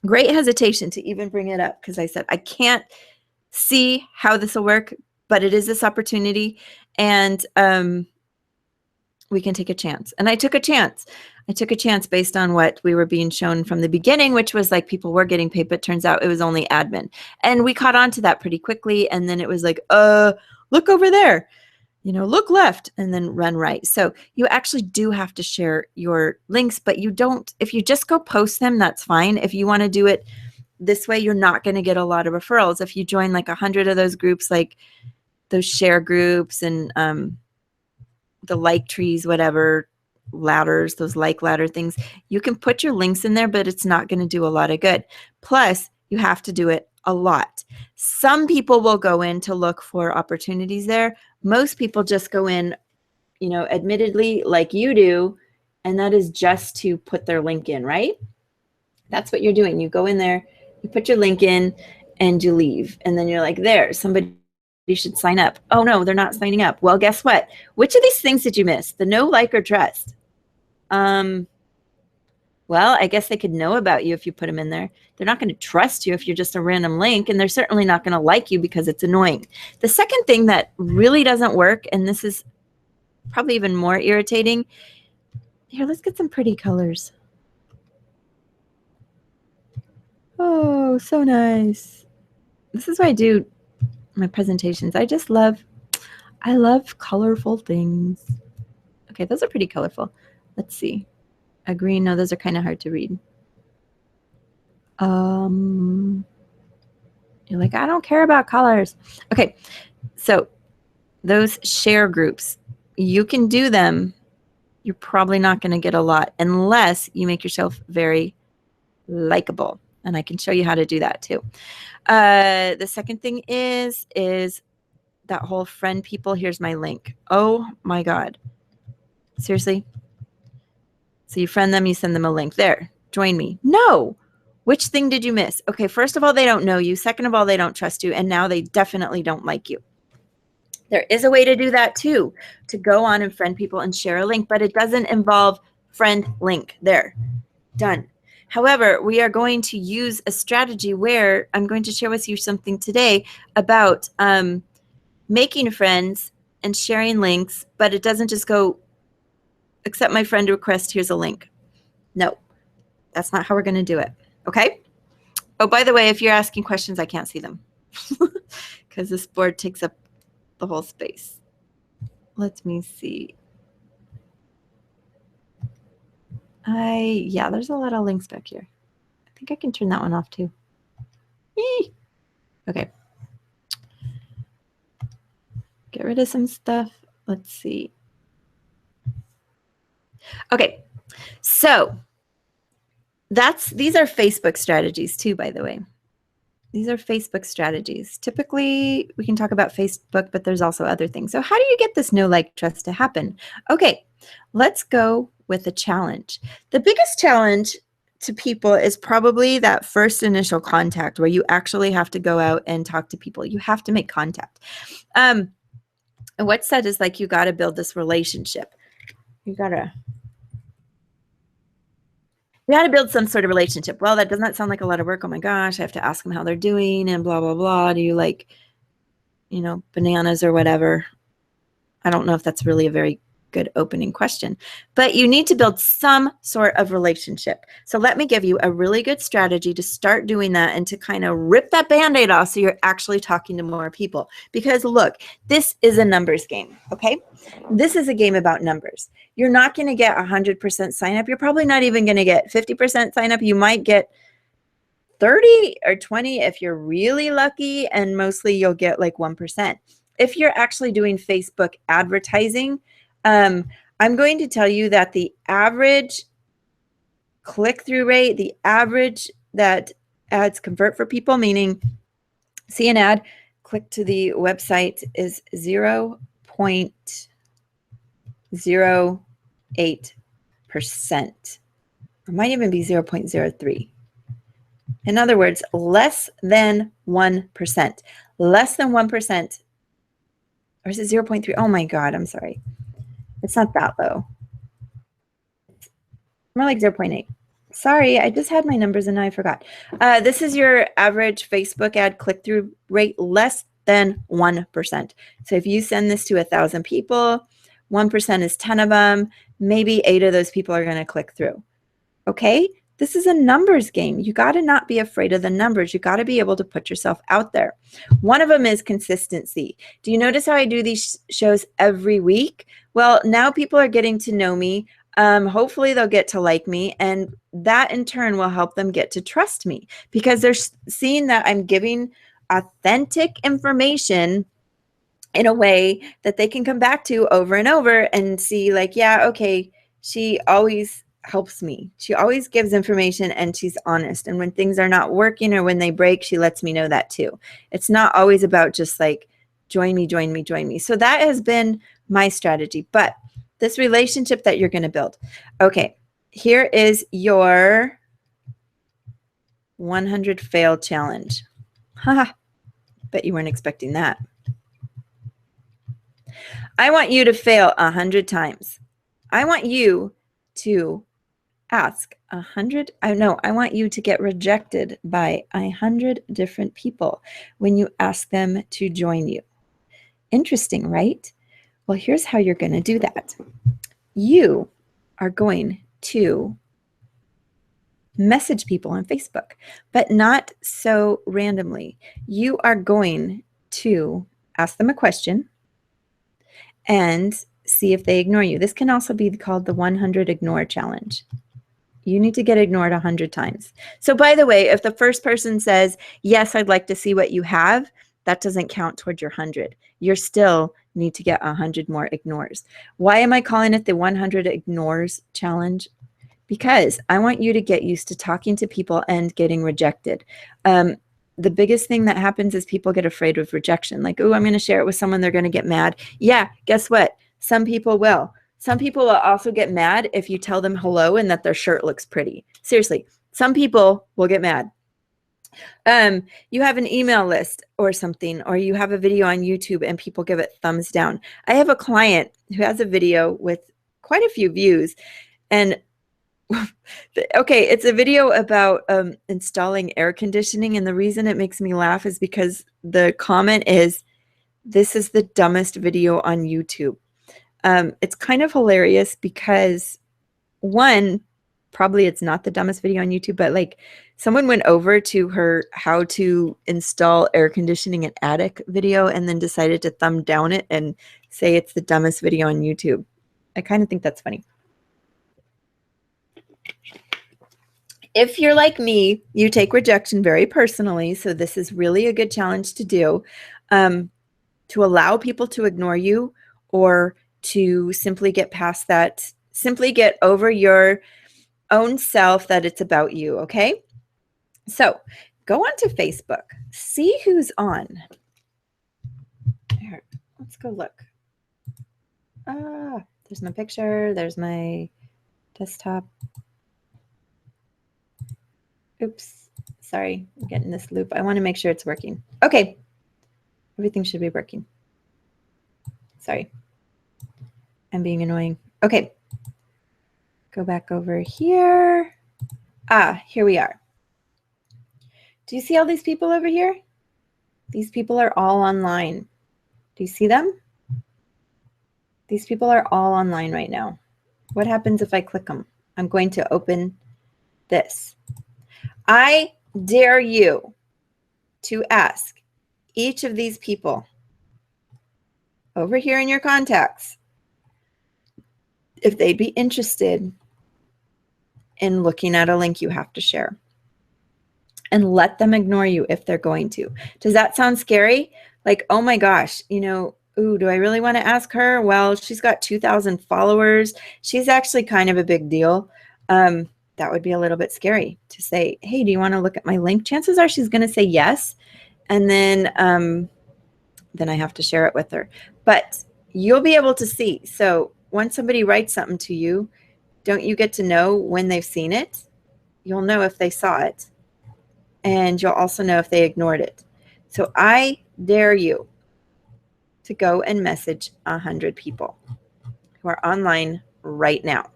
to even bring it up because I said, I can't see how this will work, but it is this opportunity. And we can take a chance. And I took a chance. I took a chance based on what we were being shown from the beginning, which was people were getting paid, but turns out it was only admin. And we caught on to that pretty quickly. And then it was look over there, look left and then run right. So you actually do have to share your links, but you don't, if you just go post them, that's fine. If you want to do it this way, you're not going to get a lot of referrals. If you join 100 of those groups, those share groups and the like trees, whatever, ladders, those ladder things, you can put your links in there, but it's not going to do a lot of good. Plus, you have to do it a lot. Some people will go in to look for opportunities there. Most people just go in, admittedly, like you do, and that is just to put their link in, right? That's what you're doing. You go in there, you put your link in, and you leave. And then you're like, there, somebody should sign up. Oh, no, they're not signing up. Well, guess what? Which of these things did you miss? The know, like, or trust? Well, Well, I guess they could know about you if you put them in there. They're not going to trust you if you're just a random link, and they're certainly not going to like you because it's annoying. The second thing that really doesn't work, and this is probably even more irritating. Here, let's get some pretty colors. Oh, so nice. This is why I do my presentations. I love colorful things. Okay, those are pretty colorful. Let's see. A green, no, those are kind of hard to read. You're like, I don't care about colors. Okay, so those share groups, you can do them. You're probably not going to get a lot unless you make yourself very likable. And I can show you how to do that too. The second thing is that whole friend people. Here's my link. Oh my God. Seriously? So you friend them, you send them a link. There, join me. No. Which thing did you miss? Okay, first of all, they don't know you. Second of all, they don't trust you. And now they definitely don't like you. There is a way to do that too, to go on and friend people and share a link, but it doesn't involve friend link. There, done. However, we are going to use a strategy where I'm going to share with you something today about making friends and sharing links, but it doesn't just go, accept my friend request, here's a link. No, that's not how we're going to do it. Okay? Oh, by the way, if you're asking questions, I can't see them because this board takes up the whole space. Let me see. Yeah, there's a lot of links back here. I think I can turn that one off too. Eee. Okay. Get rid of some stuff. Let's see. Okay. So these are Facebook strategies too, by the way. These are Facebook strategies. Typically, we can talk about Facebook, but there's also other things. So how do you get this know, like, trust to happen? Okay, let's go with a challenge. The biggest challenge to people is probably that first initial contact where you actually have to go out and talk to people. You have to make contact. And what's said is like, you got to build this relationship. You got to build some sort of relationship. Well, that does not sound like a lot of work. Oh my gosh, I have to ask them how they're doing and blah, blah, blah. Do you like, bananas or whatever? I don't know if that's really a very good opening question, but you need to build some sort of relationship. So let me give you a really good strategy to start doing that and to kind of rip that Band-Aid off so you're actually talking to more people. Because look, this is a numbers game, okay? This is a game about numbers. You're not going to get 100% sign up. You're probably not even going to get 50% sign up. You might get 30 or 20 if you're really lucky, and mostly you'll get like 1%. If you're actually doing Facebook advertising, I'm going to tell you that the average click-through rate, the average that ads convert for people, meaning see an ad, click to the website, is 0.08%. It might even be 0.03. In other words, less than 1%. Less than 1%. Or is it 0.3? Oh my God, I'm sorry. It's not that low. It's more like 0.8. Sorry, I just had my numbers and now I forgot. This is your average Facebook ad click-through rate, less than 1%. So if you send this to 1,000 people, 1% is 10 of them. Maybe 8 of those people are going to click through. Okay? This is a numbers game. You got to not be afraid of the numbers. You got to be able to put yourself out there. One of them is consistency. Do you notice how I do these shows every week? Well, now people are getting to know me. Hopefully they'll get to like me, and that in turn will help them get to trust me because they're seeing that I'm giving authentic information in a way that they can come back to over and over and see like, yeah, okay, she always helps me. She always gives information and she's honest. And when things are not working or when they break, she lets me know that too. It's not always about just like, join me, join me, join me. So that has been my strategy. But this relationship that you're going to build. Okay, here is your 100 fail challenge. Haha, bet you weren't expecting that. I want you to fail 100 times. I want you to ask 100, I want you to get rejected by 100 different people when you ask them to join you. Interesting, right? Well, here's how you're going to do that. You are going to message people on Facebook, but not so randomly. You are going to ask them a question and see if they ignore you. This can also be called the 100 ignore challenge. You need to get ignored 100 times. So by the way, if the first person says, yes, I'd like to see what you have, that doesn't count toward your 100. You still need to get 100 more ignores. Why am I calling it the 100 ignores challenge? Because I want you to get used to talking to people and getting rejected. The biggest thing that happens is people get afraid of rejection. Like, oh, I'm going to share it with someone. They're going to get mad. Yeah, guess what? Some people will. Some people will also get mad if you tell them hello and that their shirt looks pretty. Seriously, some people will get mad. You have an email list or something, or you have a video on YouTube and people give it thumbs down. I have a client who has a video with quite a few views, and okay, it's a video about installing air conditioning, and the reason it makes me laugh is because the comment is, this is the dumbest video on YouTube. It's kind of hilarious because, one, probably it's not the dumbest video on YouTube, but like someone went over to her how to install air conditioning in attic video and then decided to thumb down it and say it's the dumbest video on YouTube. I kind of think that's funny. If you're like me, you take rejection very personally, so this is really a good challenge to do, to allow people to ignore you, or to simply get past that, simply get over your own self that it's about you, okay? So go onto Facebook, see who's on. Here, let's go look. There's my picture, there's my desktop. Oops, sorry, I'm getting this loop. I want to make sure it's working. Okay, everything should be working. Sorry, I'm being annoying. Okay, go back over here. Here we are. Do you see all these people over here? These people are all online. Do you see them? These people are all online right now. What happens if I click them? I'm going to open this. I dare you to ask each of these people over here in your contacts if they'd be interested in looking at a link you have to share, and let them ignore you if they're going to. Does that sound scary? Like, oh my gosh, you know, ooh, do I really want to ask her? Well, she's got 2,000 followers. She's actually kind of a big deal. That would be a little bit scary to say, hey, do you want to look at my link? Chances are she's going to say yes. And then I have to share it with her. But you'll be able to see. So once somebody writes something to you, don't you get to know when they've seen it? You'll know if they saw it. And you'll also know if they ignored it. So I dare you to go and message 100 people who are online right now.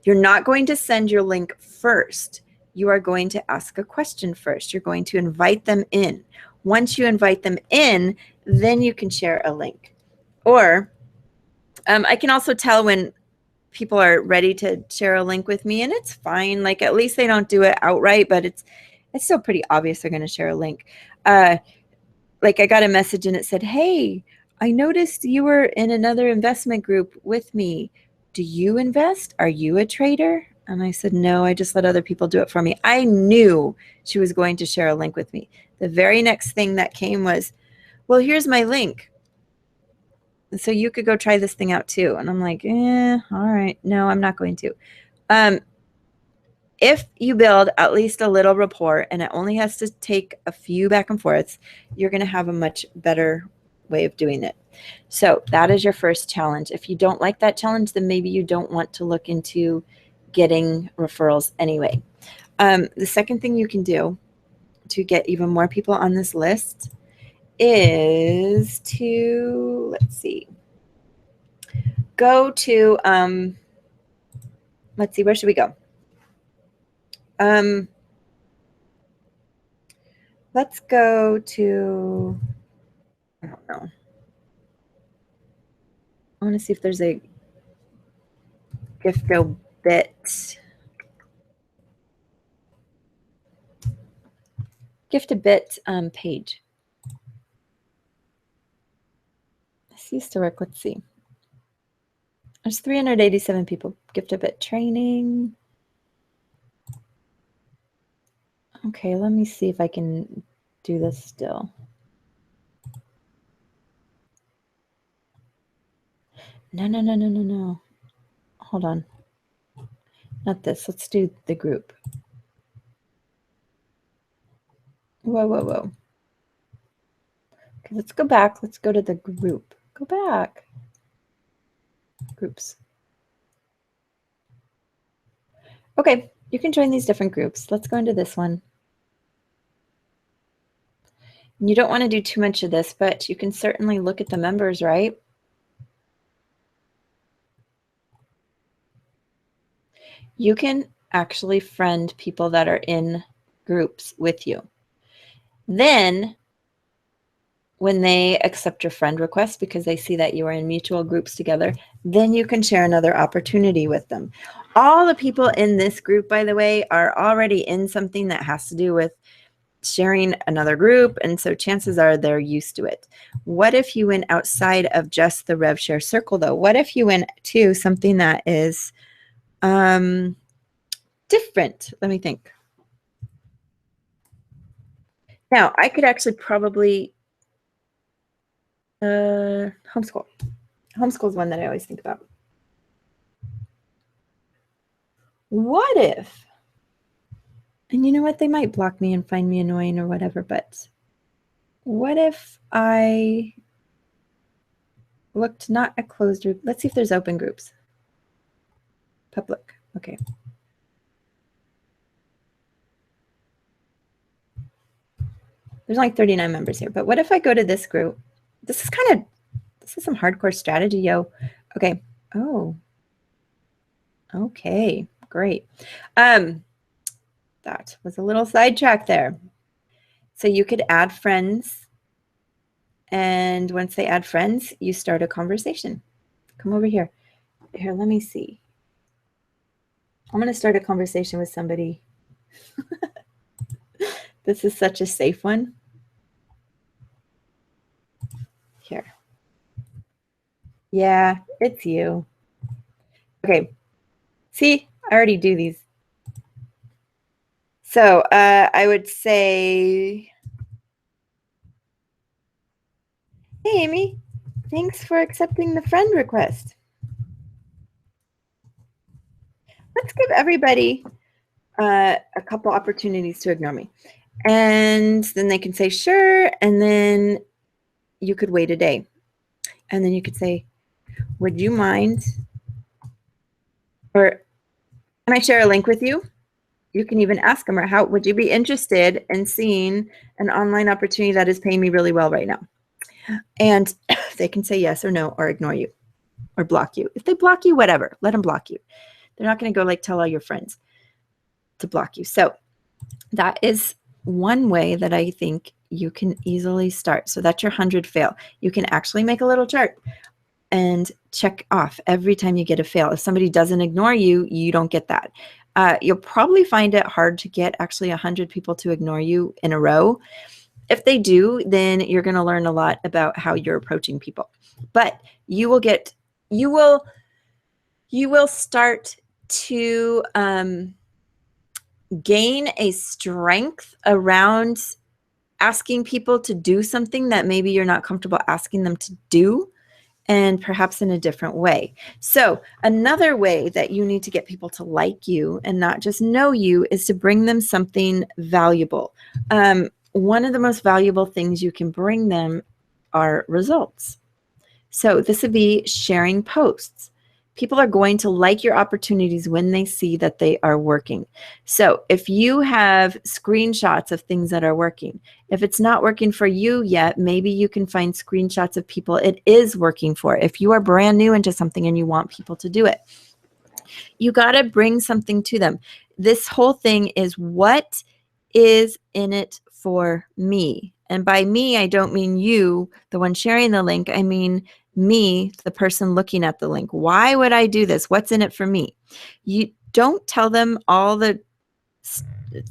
You're not going to send your link first. You are going to ask a question first. You're going to invite them in. Once you invite them in, then you can share a link. Or I can also tell when people are ready to share a link with me, and it's fine. Like, at least they don't do it outright, but it's still pretty obvious they're going to share a link. Like, I got a message and it said, hey, I noticed you were in another investment group with me. Do you invest? Are you a trader? And I said, no, I just let other people do it for me. I knew she was going to share a link with me. The very next thing that came was, well, here's my link. So you could go try this thing out too. And I'm like, all right. No, I'm not going to. If you build at least a little rapport, and it only has to take a few back and forths, you're going to have a much better way of doing it. So that is your first challenge. If you don't like that challenge, then maybe you don't want to look into getting referrals anyway. The second thing you can do to get even more people on this list is to, let's see, go to, let's see, where should we go? Let's go to, I don't know. I want to see if there's a Gift-O-Bit page. This used to work. Let's see. There's 387 people. Gift-O-Bit training. Okay, let me see if I can do this still. No. Hold on. Not this. Let's do the group. Whoa. Okay, let's go back. Let's go to the group. Go back. Groups. Okay, you can join these different groups. Let's go into this one. You don't want to do too much of this, but you can certainly look at the members, right? You can actually friend people that are in groups with you. Then, when they accept your friend request because they see that you are in mutual groups together, then you can share another opportunity with them. All the people in this group, by the way, are already in something that has to do with sharing another group, and so chances are they're used to it. What if you went outside of just the Revshare circle, though? What if you went to something that is different? Let me think. Now, I could actually probably homeschool. Homeschool is one that I always think about. What if, and you know what, they might block me and find me annoying or whatever, but what if I looked not a closed group? Let's see if there's open groups. Public. Okay. There's only 39 members here, but what if I go to this group? This is some hardcore strategy, yo. Okay. Oh. Okay, great. That was a little sidetrack there. So you could add friends, and once they add friends, you start a conversation. Come over here. Here, let me see. I'm going to start a conversation with somebody. This is such a safe one. Here. Yeah, it's you. Okay. See, I already do these. So I would say, hey, Amy, thanks for accepting the friend request. Let's give everybody a couple opportunities to ignore me. And then they can say, sure. And then you could wait a day. And then you could say, would you mind, or can I share a link with you? You can even ask them, or how would you be interested in seeing an online opportunity that is paying me really well right now? And they can say yes or no, or ignore you, or block you. If they block you, whatever, let them block you. They're not going to go like tell all your friends to block you. So that is one way that I think you can easily start. So that's your 100 fail. You can actually make a little chart and check off every time you get a fail. If somebody doesn't ignore you, you don't get that. You'll probably find it hard to get actually 100 people to ignore you in a row. If they do, then you're going to learn a lot about how you're approaching people. But you will start to gain a strength around asking people to do something that maybe you're not comfortable asking them to do, and perhaps in a different way. So another way that you need to get people to like you and not just know you is to bring them something valuable. One of the most valuable things you can bring them are results. So this would be sharing posts. People are going to like your opportunities when they see that they are working. So if you have screenshots of things that are working, if it's not working for you yet, maybe you can find screenshots of people it is working for. If you are brand new into something and you want people to do it, You got to bring something to them. This whole thing is, what is in it for me? And by me, I don't mean you, the one sharing the link. I mean me, the person looking at the link. Why would I do this? What's in it for me? You don't tell them all the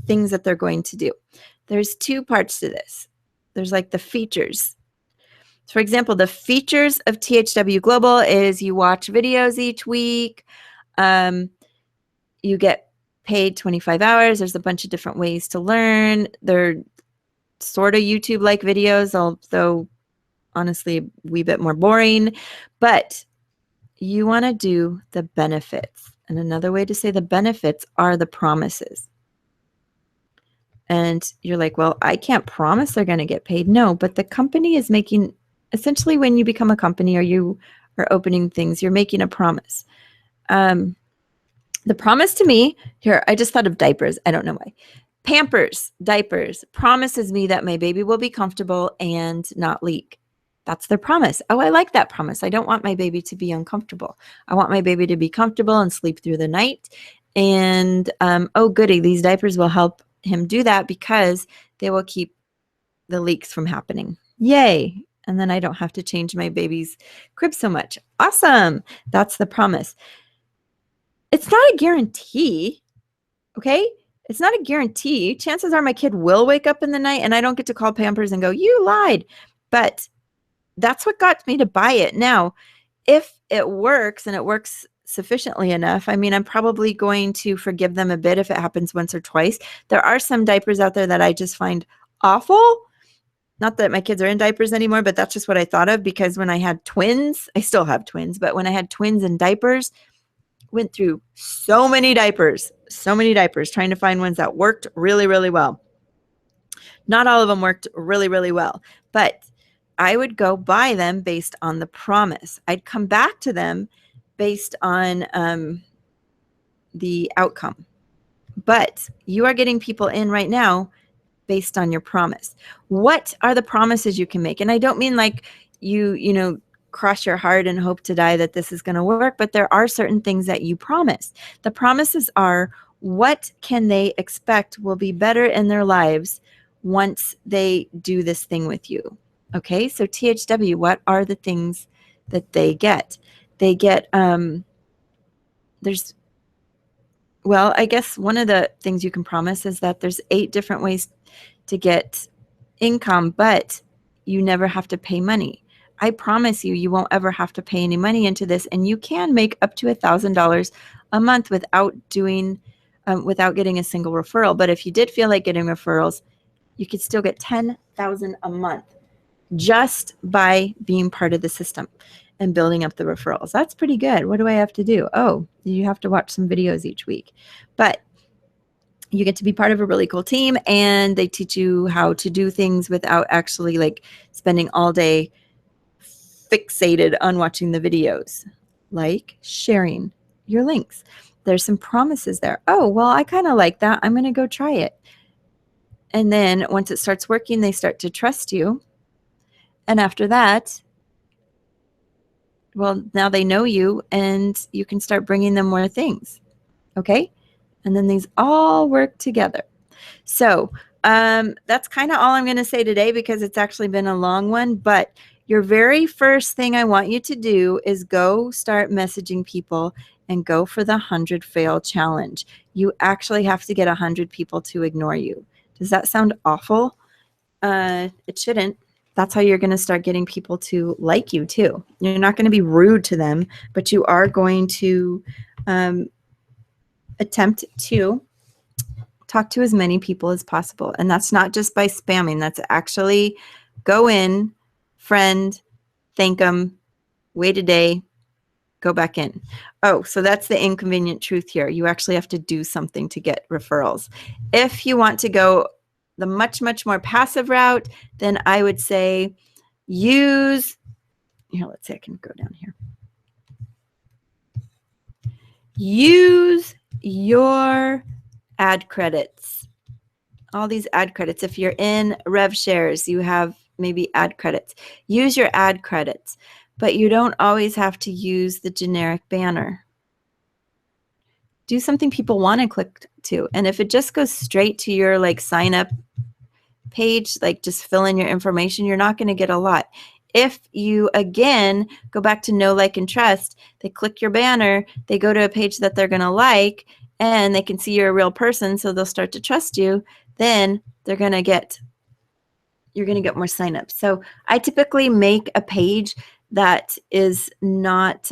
things that they're going to do. There's two parts to this. There's like the features. For example, the features of THW Global is you watch videos each week. You get paid 25 hours. There's a bunch of different ways to learn. They're sort of YouTube-like videos, although honestly a wee bit more boring. But you want to do the benefits. And another way to say the benefits are the promises. And you're like, well, I can't promise they're going to get paid. No, but the company is making, essentially when you become a company or you are opening things, you're making a promise. The promise to me, here, I just thought of diapers. I don't know why. Pampers, diapers, promises me that my baby will be comfortable and not leak. That's their promise. Oh, I like that promise. I don't want my baby to be uncomfortable. I want my baby to be comfortable and sleep through the night. And oh, goody, these diapers will help him do that because they will keep the leaks from happening. Yay. And then I don't have to change my baby's crib so much. Awesome. That's the promise. It's not a guarantee, okay? It's not a guarantee. Chances are my kid will wake up in the night and I don't get to call Pampers and go, you lied. But that's what got me to buy it. Now, if it works and it works sufficiently enough, I mean, I'm probably going to forgive them a bit if it happens once or twice. There are some diapers out there that I just find awful. Not that my kids are in diapers anymore, but that's just what I thought of, because when I had twins, I still have twins, but when I had twins in diapers, went through so many diapers, trying to find ones that worked really, really well. Not all of them worked really, really well, but I would go buy them based on the promise. I'd come back to them based on the outcome. But you are getting people in right now based on your promise. What are the promises you can make? And I don't mean like you know, cross your heart and hope to die that this is going to work, but there are certain things that you promise. The promises are, what can they expect will be better in their lives once they do this thing with you? Okay, so THW, what are the things that they get? They get, there's, well, I guess one of the things you can promise is that there's 8 different ways to get income, but you never have to pay money. I promise you, you won't ever have to pay any money into this, and you can make up to $1,000 a month without doing, without getting a single referral. But if you did feel like getting referrals, you could still get $10,000 a month just by being part of the system and building up the referrals. That's pretty good. What do I have to do? Oh, you have to watch some videos each week. But you get to be part of a really cool team, and they teach you how to do things without actually like spending all day fixated on watching the videos, like sharing your links. There's some promises there. Oh, well, I kind of like that. I'm going to go try it. And then once it starts working, they start to trust you. And after that, well, now they know you, and you can start bringing them more things. Okay? And then these all work together. So that's kind of all I'm going to say today, because it's actually been a long one. But your very first thing I want you to do is go start messaging people and go for the 100 fail challenge. You actually have to get 100 people to ignore you. Does that sound awful? It shouldn't. That's how you're going to start getting people to like you too. You're not going to be rude to them, but you are going to attempt to talk to as many people as possible. And that's not just by spamming. That's actually go in, friend, thank them, wait a day, go back in. Oh, so that's the inconvenient truth here. You actually have to do something to get referrals. If you want to go the much, much more passive route, then I would say use, here, let's see, I can go down here. Use your ad credits. All these ad credits. If you're in Revshares, you have maybe ad credits. Use your ad credits, but you don't always have to use the generic banner. do something people want to click to. And if it just goes straight to your like sign up page, like just fill in your information, you're not going to get a lot. If you, again, go back to know, like, and trust, they click your banner, they go to a page that they're going to like, and they can see you're a real person, so they'll start to trust you, then you're going to get more signups. So I typically make a page that is not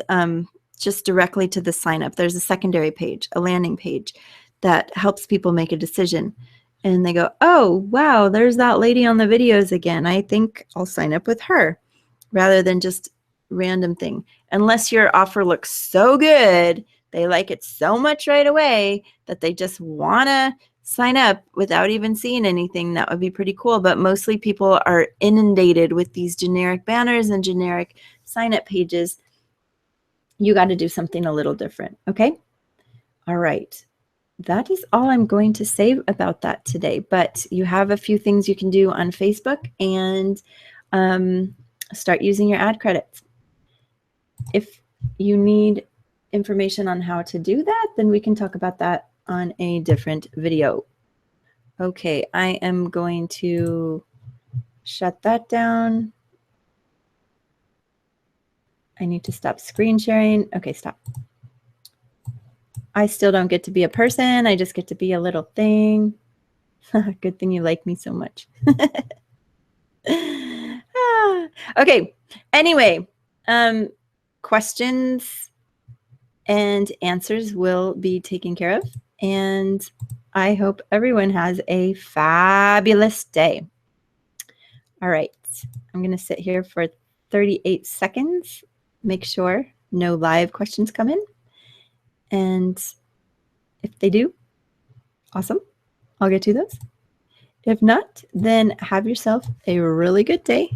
just directly to the sign up. There's a secondary page, a landing page that helps people make a decision. And they go, oh, wow, there's that lady on the videos again. I think I'll sign up with her, rather than just random thing. Unless your offer looks so good, they like it so much right away that they just want to sign up without even seeing anything. That would be pretty cool. But mostly people are inundated with these generic banners and generic sign up pages. You got to do something a little different. Okay. All right. That is all I'm going to say about that today. But you have a few things you can do on Facebook, and start using your ad credits. If you need information on how to do that, then we can talk about that on a different video. Okay, I am going to shut that down. I need to stop screen sharing. Okay, stop. I still don't get to be a person. I just get to be a little thing. Good thing you like me so much. Okay, anyway, questions and answers will be taken care of, and I hope everyone has a fabulous day. All right, I'm going to sit here for 38 seconds, make sure no live questions come in, and if they do, awesome, I'll get to those. If not, then have yourself a really good day.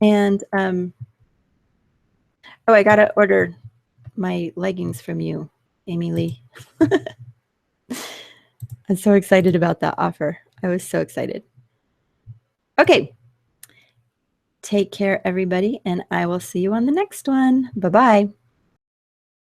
And oh, I gotta order my leggings from you, Amy Lee. I'm so excited about that offer. I was so excited. Okay. Take care, everybody, and I will see you on the next one. Bye-bye.